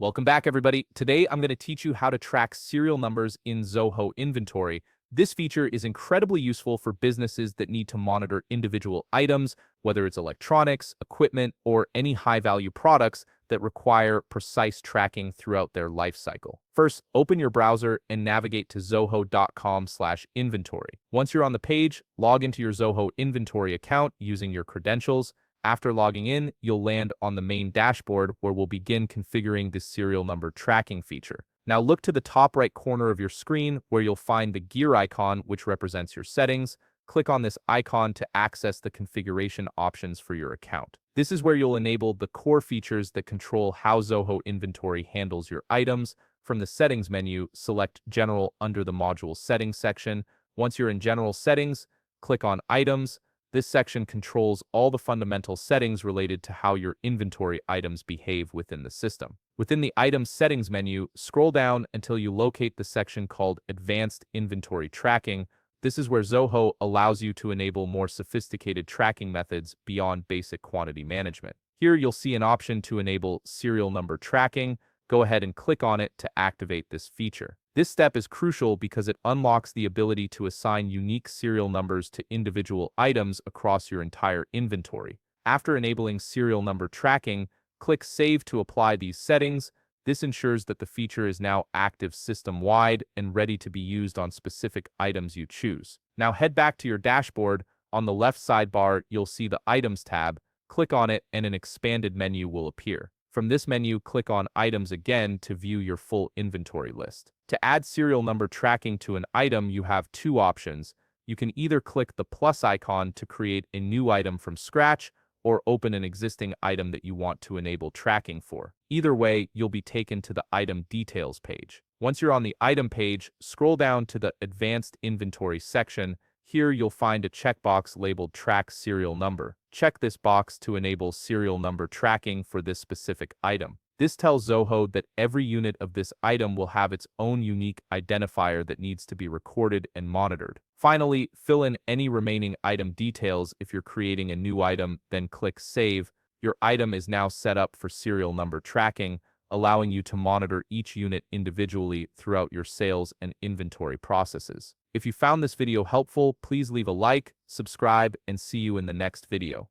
Welcome back, everybody. Today, I'm going to teach you how to track serial numbers in Zoho Inventory. This feature is incredibly useful for businesses that need to monitor individual items, whether it's electronics, equipment, or any high-value products that require precise tracking throughout their life cycle. First, open your browser and navigate to zoho.com/inventory. Once you're on the page, log into your Zoho Inventory account using your credentials. After logging in, you'll land on the main dashboard where we'll begin configuring the serial number tracking feature. Now look to the top right corner of your screen where you'll find the gear icon, which represents your settings. Click on this icon to access the configuration options for your account. This is where you'll enable the core features that control how Zoho Inventory handles your items. From the settings menu, select General under the module settings section. Once you're in General Settings, click on Items. This section controls all the fundamental settings related to how your inventory items behave within the system. Within the Item Settings menu, scroll down until you locate the section called Advanced Inventory Tracking. This is where Zoho allows you to enable more sophisticated tracking methods beyond basic quantity management. Here you'll see an option to enable serial number tracking. Go ahead and click on it to activate this feature. This step is crucial because it unlocks the ability to assign unique serial numbers to individual items across your entire inventory. After enabling serial number tracking, click Save to apply these settings. This ensures that the feature is now active system-wide and ready to be used on specific items you choose. Now head back to your dashboard. On the left sidebar, you'll see the Items tab. Click on it and an expanded menu will appear. From this menu, click on Items again to view your full inventory list. To add serial number tracking to an item, you have two options. You can either click the plus icon to create a new item from scratch, or open an existing item that you want to enable tracking for. Either way, you'll be taken to the Item Details page. Once you're on the item page, scroll down to the Advanced Inventory section. Here you'll find a checkbox labeled Track Serial Number. Check this box to enable serial number tracking for this specific item. This tells Zoho that every unit of this item will have its own unique identifier that needs to be recorded and monitored. Finally, fill in any remaining item details if you're creating a new item, then click Save. Your item is now set up for serial number tracking, allowing you to monitor each unit individually throughout your sales and inventory processes. If you found this video helpful, please leave a like, subscribe, and see you in the next video.